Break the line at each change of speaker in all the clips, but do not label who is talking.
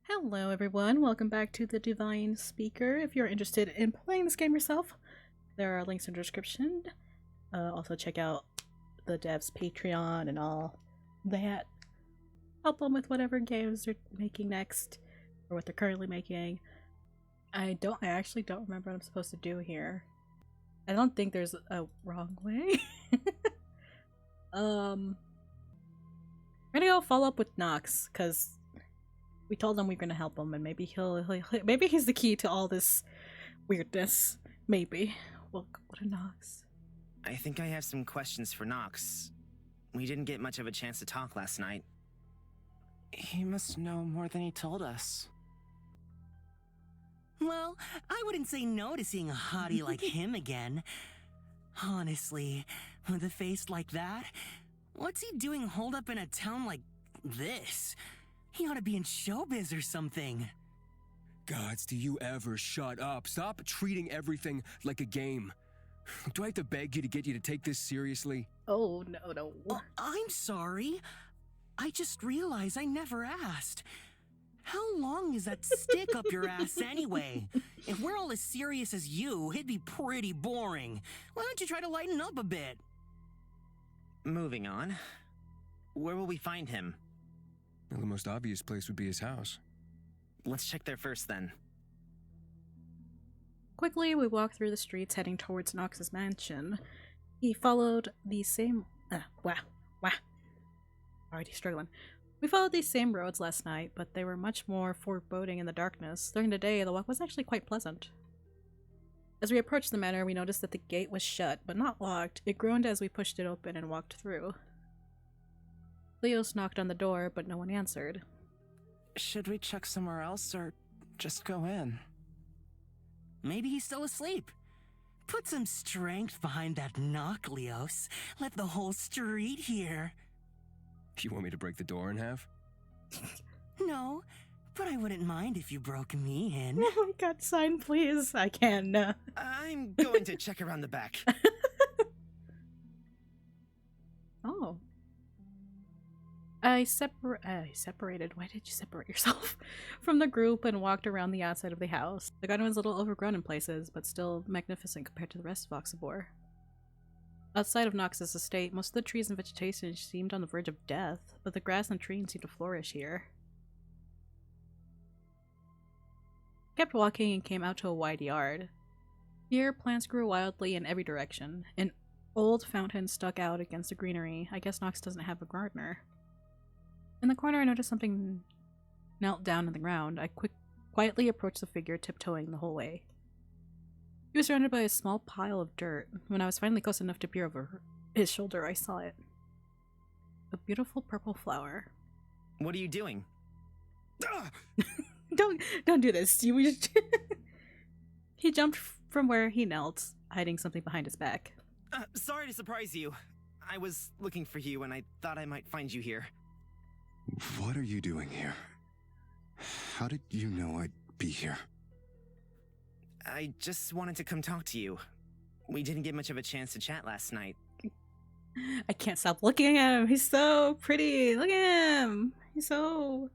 Hello everyone, welcome back to the Divine Speaker. If you're interested in playing this game yourself, there are links in the description. Also check out the devs' Patreon and all that. Help them with whatever games they're making next, or what they're currently making. I actually don't remember what I'm supposed to do here. I don't think there's a wrong way. I'm gonna go follow up with Nox, because we told him we were gonna help him, and maybe maybe he's the key to all this weirdness. Maybe. We'll go to Nox.
I think I have some questions for Nox. We didn't get much of a chance to talk last night.
He must know more than he told us.
Well, I wouldn't say no to seeing a hottie like him again. Honestly, with a face like that, what's he doing holed up in a town like this? He ought to be in showbiz or something.
Gods, do you ever shut up? Stop treating everything like a game. Do I have to beg you to get you to take this seriously?
Oh, no.
I'm sorry. I just realized I never asked. How long is that stick up your ass anyway? If we're all as serious as you, it'd be pretty boring. Why don't you try to lighten up a bit?
Moving on. Where will we find him?
Well, the most obvious place would be his house.
Let's check there first then.
Quickly, we walked through the streets heading towards Nox's mansion. He followed the same... Already struggling. We followed these same roads last night, but they were much more foreboding in the darkness. During the day, the walk was actually quite pleasant. As we approached the manor, we noticed that the gate was shut, but not locked. It groaned as we pushed it open and walked through. Leos knocked on the door, but no one answered.
Should we check somewhere else or just go in?
Maybe he's still asleep. Put some strength behind that knock, Leos. Let the whole street hear.
You want me to break the door in half?
No, but I wouldn't mind if you broke me in.
Oh my god, sign please. I can.
I'm going to check around the back.
Oh. I separated. Why did you separate yourself from the group and walked around the outside of the house? The garden was a little overgrown in places, but still magnificent compared to the rest of Oxabor. Outside of Nox's estate, most of the trees and vegetation seemed on the verge of death, but the grass and trees seemed to flourish here. I kept walking and came out to a wide yard. Here, plants grew wildly in every direction. An old fountain stuck out against the greenery. I guess Nox doesn't have a gardener. In the corner, I noticed something knelt down on the ground. I quietly approached the figure, tiptoeing the whole way. He was surrounded by a small pile of dirt. When I was finally close enough to peer over his shoulder, I saw it. A beautiful purple flower.
What are you doing?
Don't do this. He jumped from where he knelt, hiding something behind his back.
Sorry to surprise you. I was looking for you and I thought I might find you here.
What are you doing here? How did you know I'd be here?
I just wanted to come talk to you. We didn't get much of a chance to chat last night.
I can't stop looking at him. He's so pretty. Look at him. He's so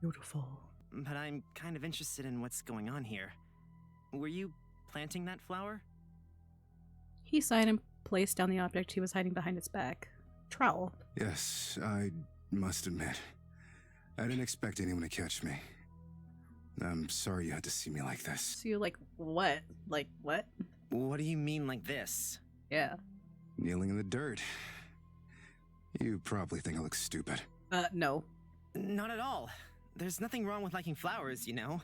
beautiful.
But I'm kind of interested in what's going on here. Were you planting that flower?
He sighed and placed down the object he was hiding behind its back. Trowel.
Yes, I must admit. I didn't expect anyone to catch me. I'm sorry you had to see me like this.
So you're like, what? Like, what?
What do you mean like this?
Yeah.
Kneeling in the dirt. You probably think I look stupid.
No.
Not at all. There's nothing wrong with liking flowers, you know.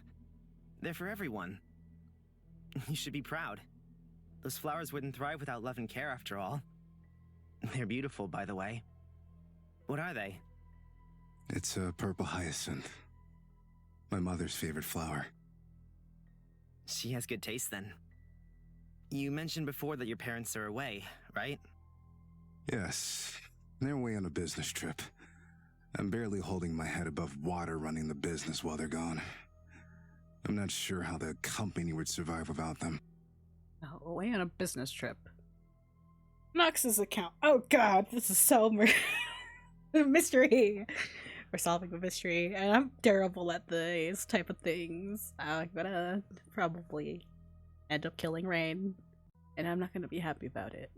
They're for everyone. You should be proud. Those flowers wouldn't thrive without love and care after all. They're beautiful, by the way. What are they?
It's a purple hyacinth. My mother's favorite flower.
She has good taste then. You mentioned before that your parents are away, right?
Yes, they're away on a business trip. I'm barely holding my head above water running the business while they're gone. I'm not sure how the company would survive without them.
Oh, away on a business trip. Nox's account. Oh god, this is so mystery. or solving a mystery, and I'm terrible at these type of things. I'm gonna probably end up killing Rain, and I'm not gonna be happy about it.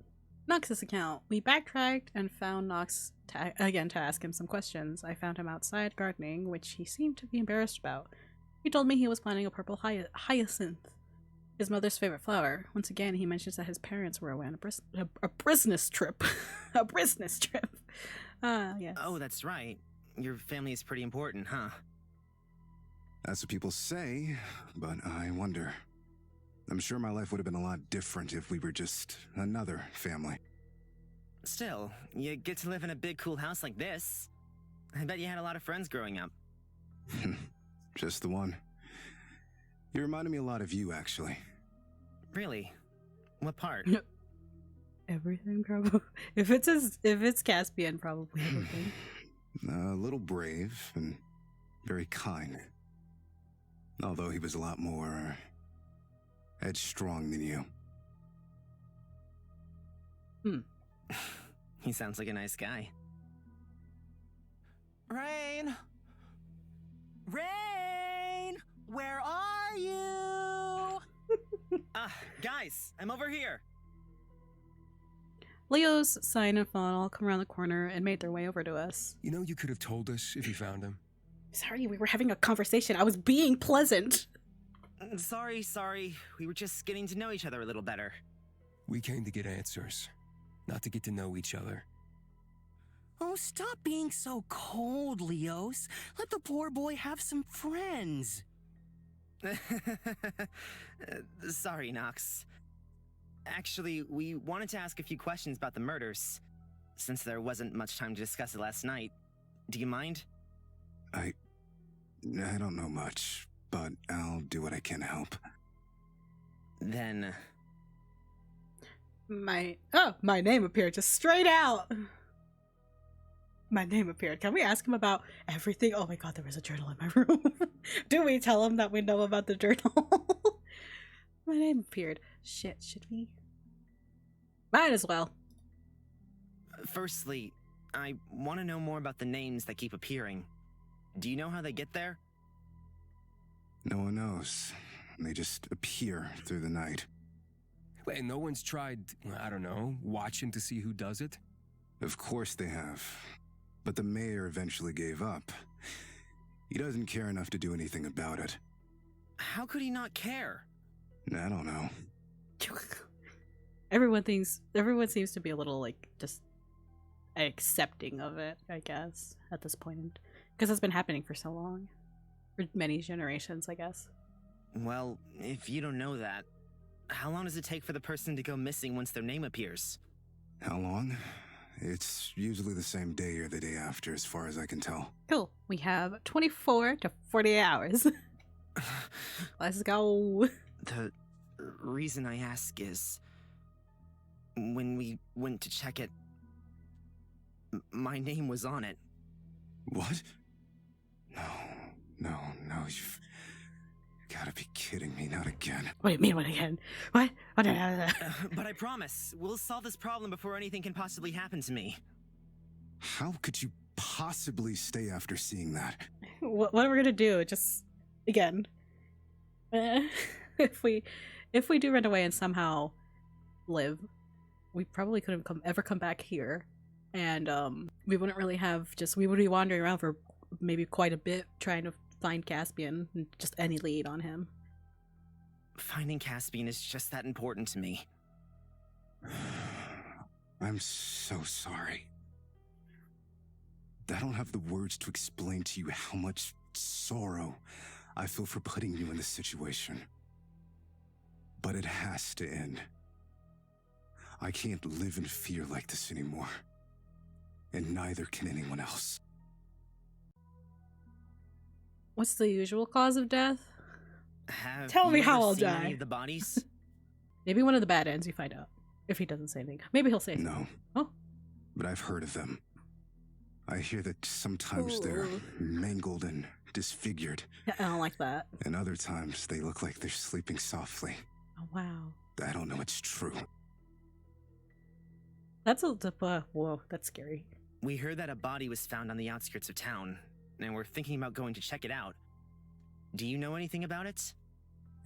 Nox's account. We backtracked and found Nox again to ask him some questions. I found him outside gardening, which he seemed to be embarrassed about. He told me he was planting a purple hyacinth, his mother's favorite flower. Once again, he mentions that his parents were away on a business trip. A business trip. Yes.
Oh, that's right. Your family is pretty important, huh?
That's what people say, but I wonder. I'm sure my life would have been a lot different if we were just another family.
Still, you get to live in a big, cool house like this. I bet you had a lot of friends growing up.
Just the one. You reminded me a lot of you, actually.
Really? What part?
Everything, probably. If it's Caspian, probably everything.
A little brave and very kind. Although he was a lot more headstrong than you.
He sounds like a nice guy.
Rain! Rain! Where are you?
Guys, I'm over here.
Leo's sign and fawn all come around the corner and made their way over to us.
You know, you could have told us if you found him.
Sorry, we were having a conversation. I was being pleasant.
Sorry. We were just getting to know each other a little better.
We came to get answers, not to get to know each other.
Oh, stop being so cold, Leos. Let the poor boy have some friends.
Sorry, Nox. Actually, we wanted to ask a few questions about the murders. Since there wasn't much time to discuss it last night, do you mind?
I don't know much, but I'll do what I can to help.
Then...
My name appeared just straight out. My name appeared. Can we ask him about everything? Oh my god, there was a journal in my room. Do we tell him that we know about the journal? My name appeared. Shit, should we? Might as well.
Firstly, I want to know more about the names that keep appearing. Do you know how they get there?
No one knows. They just appear through the night.
Wait, no one's tried, I don't know, watching to see who does it?
Of course they have. But the mayor eventually gave up. He doesn't care enough to do anything about it.
How could he not care?
I don't know.
Everyone seems to be a little like just accepting of it, I guess, at this point. Because it's been happening for so long. For many generations, I guess.
Well, if you don't know that, how long does it take for the person to go missing once their name appears?
How long? It's usually the same day or the day after, as far as I can tell.
Cool. We have 24 to 48 hours. Let's go.
The reason I ask is... when we went to check it, my name was on it.
What? No, you've gotta be kidding me, not again.
What do you mean, what again? What?
But I promise, we'll solve this problem before anything can possibly happen to me.
How could you possibly stay after seeing that?
What are we gonna do? Just, again, if we do run away and somehow live, we probably couldn't ever come back here. And we wouldn't really have we would be wandering around for maybe quite a bit trying to find Caspian and just any lead on him.
Finding Caspian is just that important to me.
I'm so sorry. I don't have the words to explain to you how much sorrow I feel for putting you in this situation. But it has to end. I can't live in fear like this anymore. And neither can anyone else.
What's the usual cause of death?
Tell
me how I'll
seen
die.
Any of the bodies?
Maybe one of the bad ends you find out. If he doesn't say anything. Maybe he'll say something.
No.
Oh.
But I've heard of them. I hear that sometimes they're mangled and disfigured.
Yeah, I don't like that.
And other times they look like they're sleeping softly.
Oh, wow.
I don't know it's true.
That's whoa, that's scary.
We heard that a body was found on the outskirts of town. and we're thinking about going to check it out. Do you know anything about it?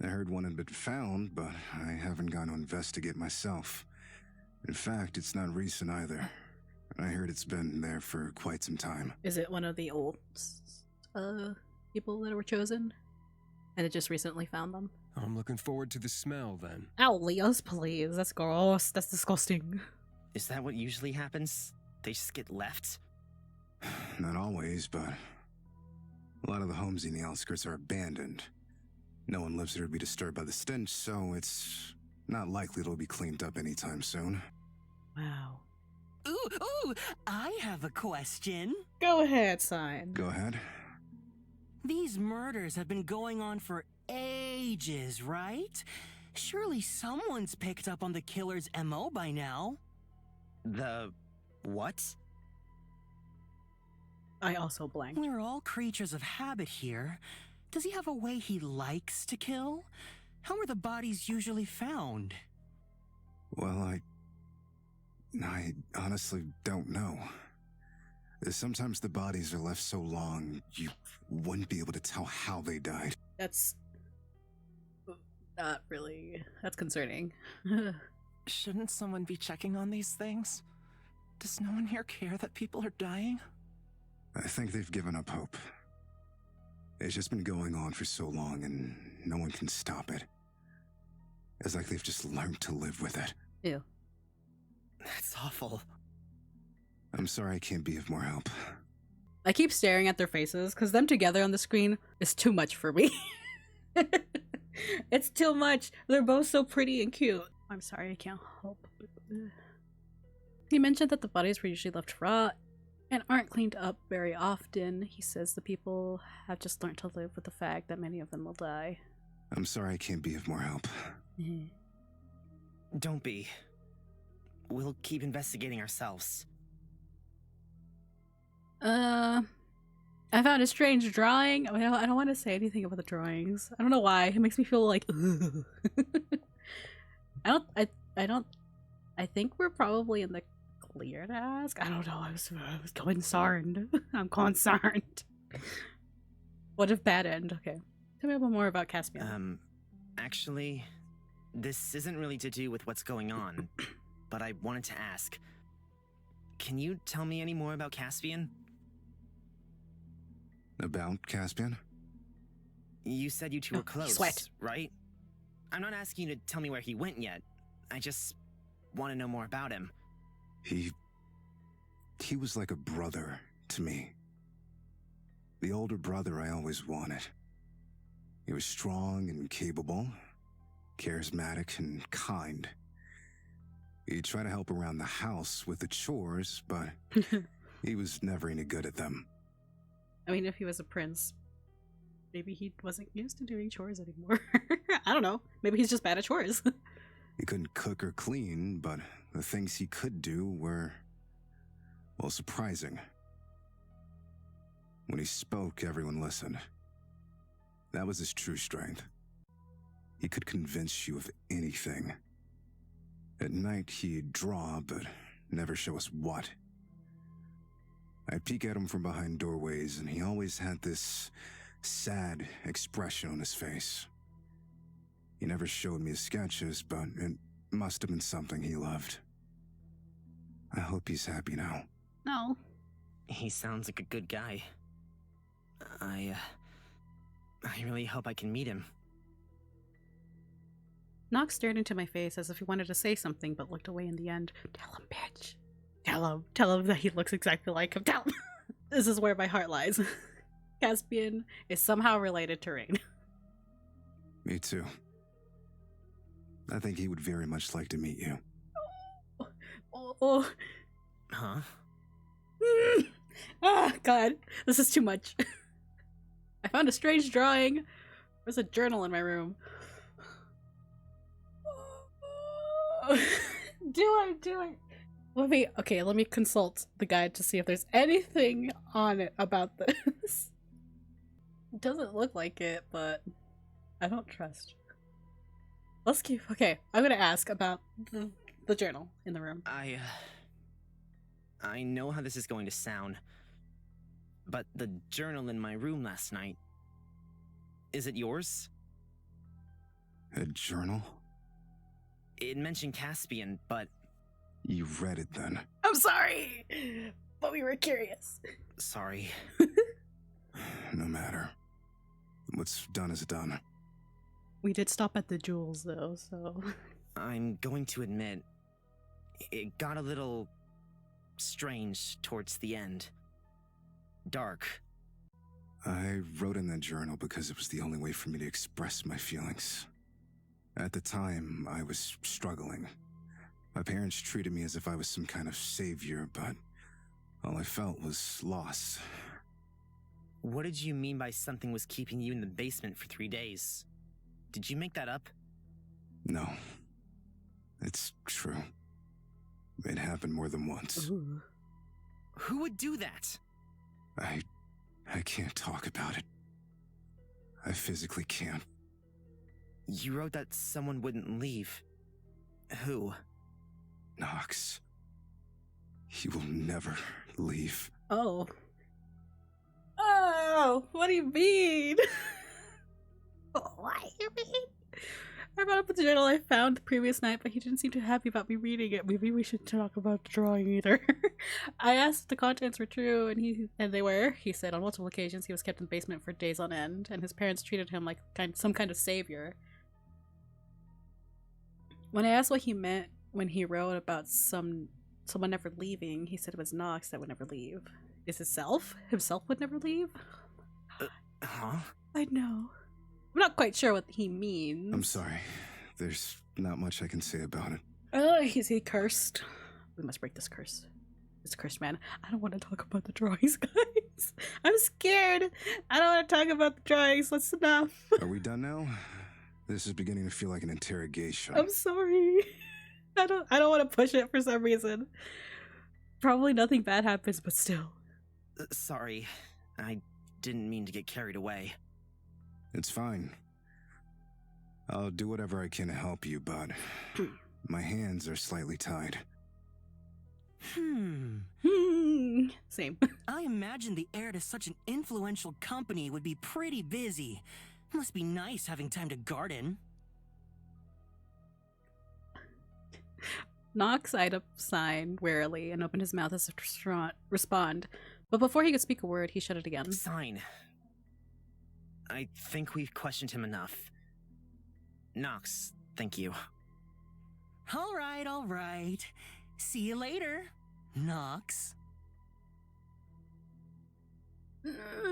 I heard one had been found, but I haven't gone to investigate myself. In fact, it's not recent either. I heard it's been there for quite some time.
Is it one of the old people that were chosen? And it just recently found them?
I'm looking forward to the smell then.
Ow, Leos, please. That's gross. That's disgusting.
Is that what usually happens? They just get left?
Not always, but a lot of the homes in the outskirts are abandoned. No one lives there to be disturbed by the stench, so it's not likely it'll be cleaned up anytime soon.
Wow.
Ooh, I have a question.
Go ahead, Sign.
Go ahead.
These murders have been going on for ages, right? Surely someone's picked up on the killer's MO by now.
The... what?
I also blanked.
We're all creatures of habit here. Does he have a way he likes to kill? How are the bodies usually found?
Well, I honestly don't know. Sometimes the bodies are left so long, you wouldn't be able to tell how they died.
That's not really... That's concerning.
Shouldn't someone be checking on these things? Does no one here care that people are dying?
I think they've given up hope. It's just been going on for so long and no one can stop it. It's like they've just learned to live with it.
Ew.
That's awful.
I'm sorry I can't be of more help.
I keep staring at their faces, because them together on the screen is too much for me. It's too much. They're both so pretty and cute. I'm sorry, I can't help. He mentioned that the bodies were usually left to rot and aren't cleaned up very often. He says the people have just learned to live with the fact that many of them will die.
I'm sorry I can't be of more help.
Don't be. We'll keep investigating ourselves.
I found a strange drawing. I don't want to say anything about the drawings. I don't know why. It makes me feel like, ugh. I think we're probably in the clear to ask. I don't know. I was concerned. I'm concerned. What if bad end? Okay. Tell me a bit more about Caspian.
Actually, this isn't really to do with what's going on, but I wanted to ask. Can you tell me any more about Caspian?
About Caspian?
You said you two were close,
sweat.
right? I'm not asking you to tell me where he went yet. I just want to know more about him.
He was like a brother to me. The older brother I always wanted. He was strong and capable, charismatic and kind. He'd try to help around the house with the chores, but he was never any good at them.
I mean, if he was a prince, maybe he wasn't used to doing chores anymore. I don't know. Maybe he's just bad at chores.
He couldn't cook or clean, but the things he could do were, well, surprising. When he spoke, everyone listened. That was his true strength. He could convince you of anything. At night, he'd draw, but never show us what. I'd peek at him from behind doorways, and he always had this sad expression on his face. He never showed me his sketches, but it must have been something he loved. I hope he's happy now.
No.
He sounds like a good guy. I really hope I can meet him.
Nox stared into my face as if he wanted to say something, but looked away in the end. Tell him, bitch. Tell him that he looks exactly like him. Tell him. This is where my heart lies. Caspian is somehow related to Rain.
Me too. I think he would very much like to meet you.
Oh.
Huh?
Ah, God. This is too much. I found a strange drawing. There's a journal in my room. Do it. Let me consult the guide to see if there's anything on it about this. It doesn't look like it, but I don't trust. Let's keep... Okay, I'm gonna ask about the journal in the room.
I know how this is going to sound, But the journal in my room last night. Is it yours?
A journal?
It mentioned Caspian, but
You read it then.
I'm sorry, but we were curious.
sorry.
No matter. What's done is done.
We did stop at the jewels, though, so...
I'm going to admit, it got a little strange towards the end. Dark.
I wrote in that journal because it was the only way for me to express my feelings. At the time, I was struggling. My parents treated me as if I was some kind of savior, but all I felt was loss.
What did you mean by something was keeping you in the basement for 3 days? Did you make that up?
No. It's true. It happened more than once.
Ooh.
Who would do that?
I can't talk about it. I physically can't.
You wrote that someone wouldn't leave. Who?
Nox. He will never leave.
Oh. Oh, what do you mean? What do you mean? I brought up the journal I found the previous night, but he didn't seem too happy about me reading it. Maybe we should talk about the drawing either. I asked if the contents were true, and they were. He said on multiple occasions he was kept in the basement for days on end, and his parents treated him like some kind of savior. When I asked what he meant when he wrote about someone never leaving, he said it was Nox that would never leave. Is himself would never leave?
Huh?
I know. I'm not quite sure what he means.
I'm sorry. There's not much I can say about it.
Oh, is he cursed? We must break this curse. This cursed man. I don't want to talk about the drawings, guys. I'm scared. I don't want to talk about the drawings. That's enough.
Are we done now? This is beginning to feel like an interrogation.
I'm sorry. I don't want to push it for some reason. Probably nothing bad happens, but still.
Sorry. I didn't mean to get carried away.
It's fine. I'll do whatever I can to help you, but my hands are slightly tied.
Same.
I imagine the heir to such an influential company would be pretty busy. Must be nice having time to garden.
Nox eyed up Sign warily and opened his mouth as if to respond, but before he could speak a word, he shut it again.
Sign. I think we've questioned him enough. Nox, thank you.
All right. See you later, Nox.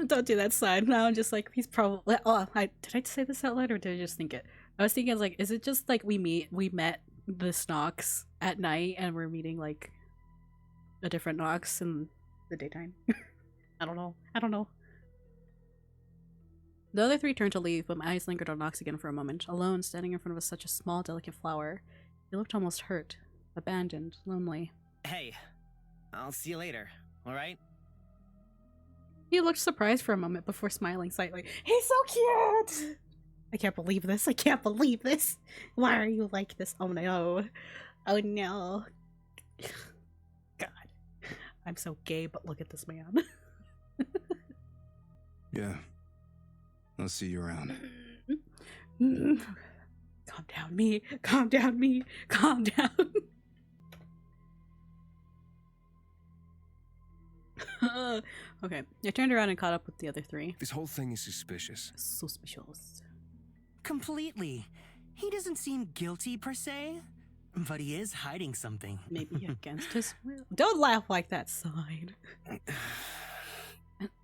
Don't do that, Sign. No, I'm just like, he's probably... Oh, did I say this out loud or did I just think it? I was thinking, like, is it just like we met this Nox at night and we're meeting like a different Nox in the daytime? I don't know. The other three turned to leave, but my eyes lingered on Nox again for a moment. Alone, standing in front of such a small, delicate flower. He looked almost hurt, abandoned, lonely.
Hey, I'll see you later, alright?
He looked surprised for a moment before smiling slightly. He's so cute! I can't believe this. Why are you like this? Oh no. Oh no. God. I'm so gay, but look at this man.
Yeah. I'll see you around.
Calm down, me. Calm down. Okay, I turned around and caught up with the other three.
This whole thing is suspicious.
Suspicious.
Completely. He doesn't seem guilty per se, but he is hiding something.
Maybe against his will. Don't laugh like that, Sign.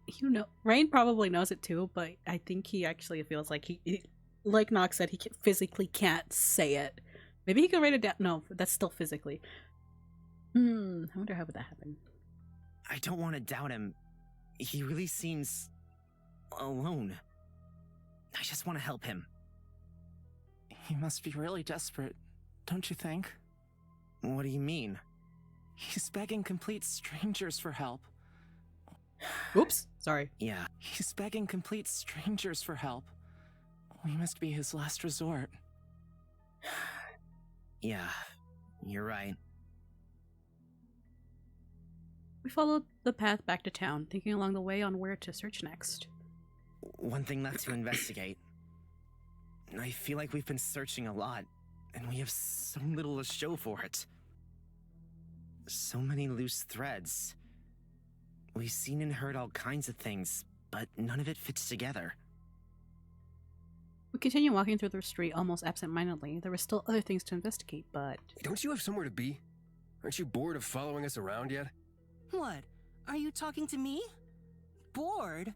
You know, Rain probably knows it too, but I think he actually feels like he like Nox said, he physically can't say it. Maybe he can write it down. No, that's still physically. I wonder how would that happen.
I don't want to doubt him. He really seems alone. I just want to help him.
He must be really desperate, don't you think?
What do you mean?
He's begging complete strangers for help.
Oops, sorry.
Yeah.
He's begging complete strangers for help. We must be his last resort.
Yeah, you're right.
We followed the path back to town, thinking along the way on where to search next.
One thing left to investigate. I feel like we've been searching a lot, and we have so little to show for it. So many loose threads. We've seen and heard all kinds of things, but none of it fits together.
We continued walking through the street almost absent-mindedly. There were still other things to investigate, but...
Don't you have somewhere to be? Aren't you bored of following us around yet?
What? Are you talking to me? Bored?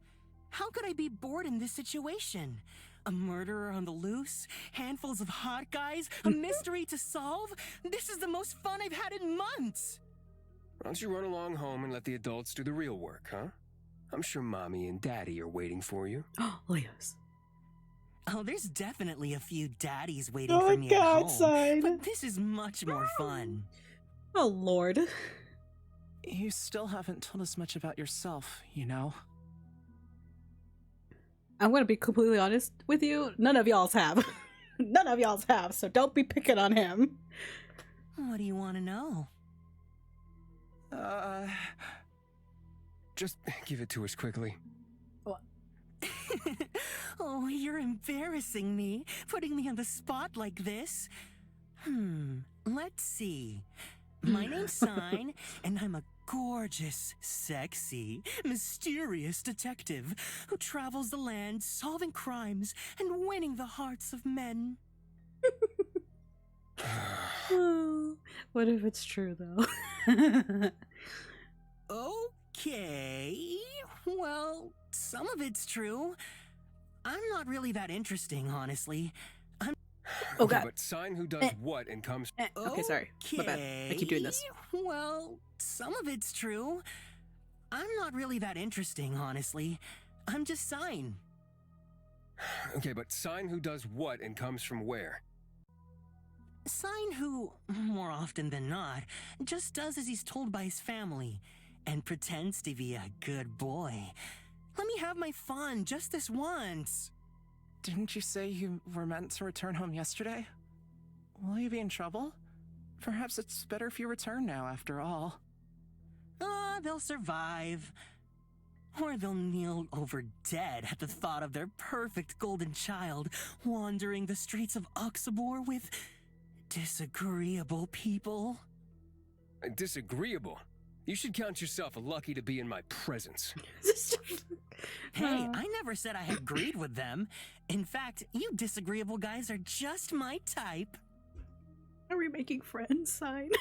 How could I be bored in this situation? A murderer on the loose? Handfuls of hot guys? A mystery to solve? This is the most fun I've had in months!
Why don't you run along home and let the adults do the real work, huh? I'm sure Mommy and Daddy are waiting for you.
Leos.
Oh, there's definitely a few daddies waiting for me at home.
Sign.
But this is much more fun.
Oh, Lord.
You still haven't told us much about yourself, you know?
I'm gonna be completely honest with you. None of y'all's have. None of y'all's have, so don't be picking on him.
What do you want to know?
Just give it to us quickly.
Oh, you're embarrassing me, putting me on the spot like this. Let's see. My name's Sign, and I'm a gorgeous, sexy, mysterious detective who travels the land solving crimes and winning the hearts of men.
Oh, what if it's true, though?
Okay, well, some of it's true. I'm not really that interesting, honestly.
Oh,
Okay,
God.
but Sign who does what and comes...
Okay, sorry. My bad. I keep doing this.
Well, some of it's true. I'm not really that interesting, honestly. I'm just Sign.
Okay, but Sign who does what and comes from where?
Sign who, more often than not, just does as he's told by his family and pretends to be a good boy. Let me have my fun just this once.
Didn't you say you were meant to return home yesterday? Will you be in trouble? Perhaps it's better if you return now, after all.
They'll survive. Or they'll kneel over dead at the thought of their perfect golden child wandering the streets of Oxabor with disagreeable people.
Disagreeable? You should count yourself lucky to be in my presence.
Hey, I never said I had agreed with them. In fact, you disagreeable guys are just my type.
Are we making friends? Sign.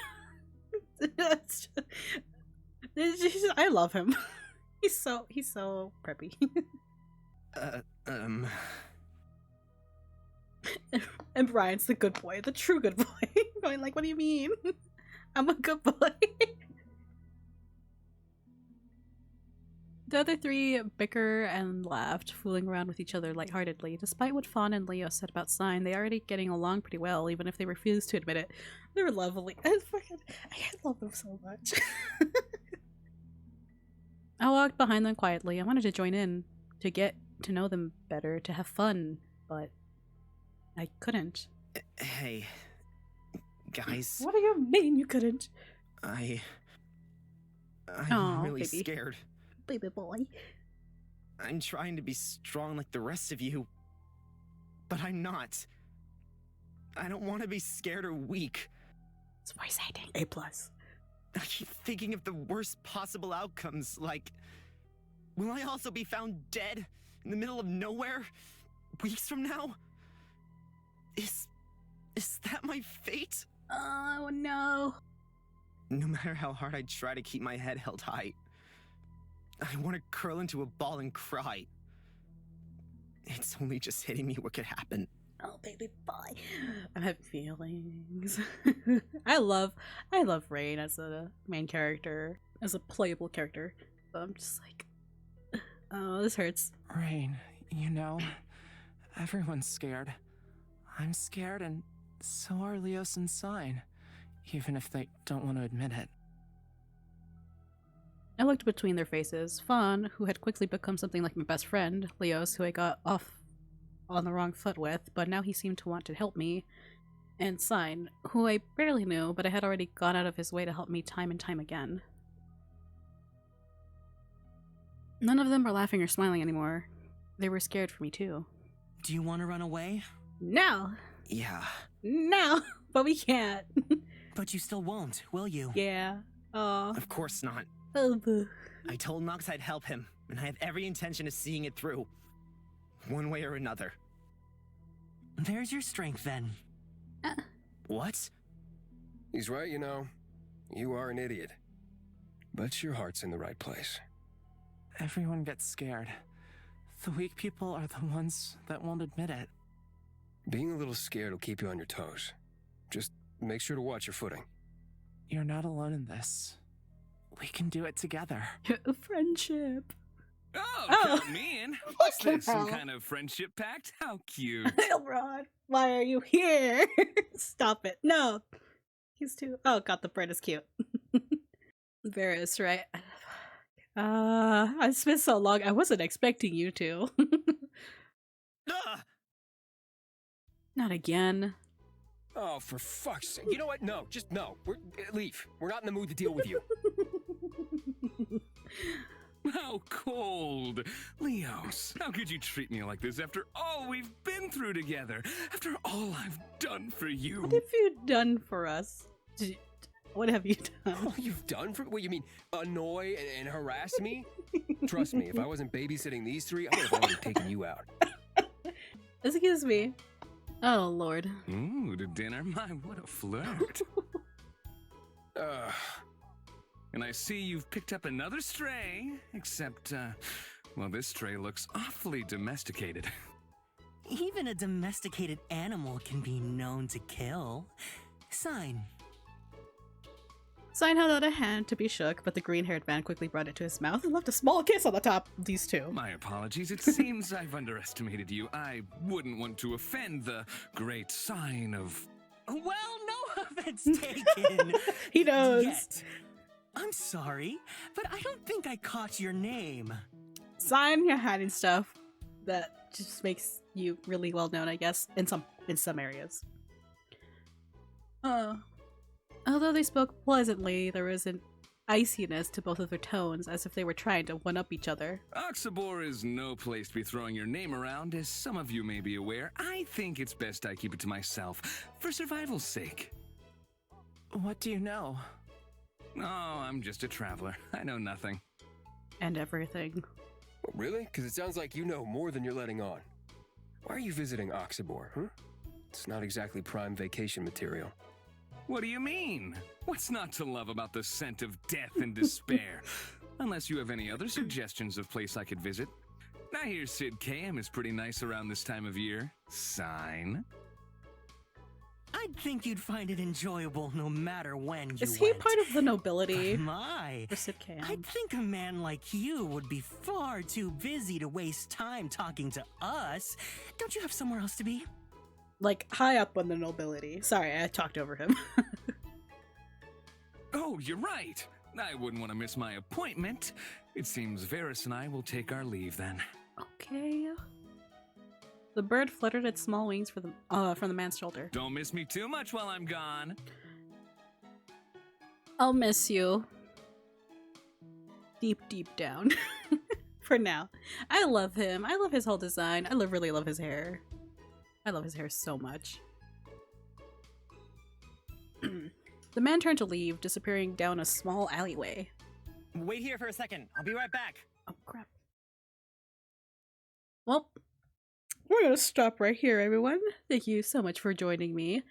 I love him. He's so preppy. And Brian's the good boy, the true good boy. Going like, what do you mean? I'm a good boy. The other three bicker and laughed, fooling around with each other lightheartedly. Despite what Fawn and Leo said about Sign, they are already getting along pretty well, even if they refuse to admit it. They're lovely. I love them so much. I walked behind them quietly. I wanted to join in, to get to know them better, to have fun, but I couldn't.
Hey, guys.
What do you mean you couldn't?
I'm
Aw,
really
baby.
scared.
Baby boy.
I'm trying to be strong like the rest of you, but I'm not. I don't want to be scared or weak.
It's voice acting. A+.
I keep thinking of the worst possible outcomes, like, will I also be found dead in the middle of nowhere weeks from now? Is that my fate?
Oh no.
No matter how hard I try to keep my head held high, I want to curl into a ball and cry. It's only just hitting me what could happen.
Oh, baby boy. I'm having feelings. I love Rain as a main character, as a playable character. But I'm just like, oh, this hurts.
Rain, you know, everyone's scared. I'm scared, and so are Leos and Sign, even if they don't want to admit it.
I looked between their faces. Fawn, who had quickly become something like my best friend, Leos, who I got off on the wrong foot with, but now he seemed to want to help me, and Sign, who I barely knew, but I had already gone out of his way to help me time and time again. None of them were laughing or smiling anymore. They were scared for me too.
Do you want to run away?
No!
Yeah.
No! But we can't.
But you still won't, will you?
Yeah. Oh.
Of course not.
Oh, boo.
I told Nox I'd help him, and I have every intention of seeing it through. One way or another.
There's your strength then.
What?
He's right, you know. You are an idiot. But your heart's in the right place.
Everyone gets scared. The weak people are the ones that won't admit it.
Being a little scared will keep you on your toes. Just make sure to watch your footing.
You're not alone in this. We can do it together.
Friendship.
Oh,
Oh.
count me in. What's
Fucking
this, some
hell.
kind of friendship pact? How cute.
Elrod, why are you here? Stop it. No. He's too. Oh, God, the bird is cute. Varys, right? It's been so long. I wasn't expecting you to.
Ugh!
Not again.
Oh, for fuck's sake. You know what? No, just no. Leave. We're not in the mood to deal with you.
How cold. Leos, how could you treat me like this after all we've been through together? After all I've done for you?
What have you done for us? What have you done?
All you've done for what you mean? Annoy and harass me? Trust me, if I wasn't babysitting these three, I would have already taken you out.
Excuse me. Oh, Lord.
Ooh, to dinner? My, what a flirt. And I see you've picked up another stray, except, well, this stray looks awfully domesticated.
Even a domesticated animal can be known to kill. Sign.
Sign held out a hand to be shook, but the green-haired man quickly brought it to his mouth and left a small kiss on the top of these two.
My apologies, it seems I've underestimated you. I wouldn't want to offend the great sign of...
Well, no offense taken.
He knows.
Yet. I'm sorry, but I don't think I caught your name.
Sign, you're hiding stuff that just makes you really well known, I guess, in some areas. Although they spoke pleasantly, there was an iciness to both of their tones, as if they were trying to one-up each other.
Oxabor is no place to be throwing your name around, as some of you may be aware. I think it's best I keep it to myself, for survival's sake.
What do you know?
Oh, I'm just a traveler. I know nothing.
And everything.
Oh, really? Because it sounds like you know more than you're letting on. Why are you visiting Oxabor, huh? It's not exactly prime vacation material.
What do you mean? What's not to love about the scent of death and despair? Unless you have any other suggestions of place I could visit. I hear Sid KM is pretty nice around this time of year. Sign.
I'd think you'd find it enjoyable no matter when you
Is he
went.
part of the nobility?
But my,
For Sid KM?
I'd think a man like you would be far too busy to waste time talking to us. Don't you have somewhere else to be?
Like, high up on the nobility. Sorry, I talked over him.
Oh, you're right. I wouldn't want to miss my appointment. It seems Varys and I will take our leave then.
Okay. The bird fluttered its small wings from the man's shoulder.
Don't miss me too much while I'm gone.
I'll miss you. Deep, deep down. For now. I love him. I love his whole design. I really love his hair. I love his hair so much. The man turned to leave, disappearing down a small alleyway.
Wait here for a second. I'll be right back.
Oh, crap. Well, we're gonna stop right here, everyone. Thank you so much for joining me.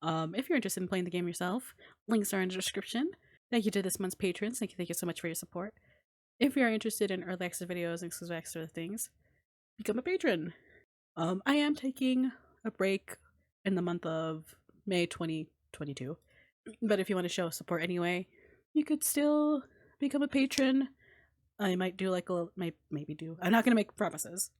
If you're interested in playing the game yourself, links are in the description. Thank you to this month's patrons. Thank you so much for your support. If you are interested in early access videos and exclusive extra things, become a patron. I am taking a break in the month of May 2022. But if you want to show support anyway, you could still become a patron. I might do like a little, maybe do. I'm not gonna make promises.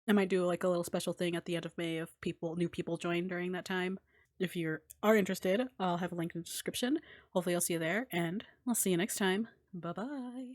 I might do like a little special thing at the end of May if new people join during that time. If you are interested, I'll have a link in the description. Hopefully I'll see you there, and I'll see you next time. Bye bye.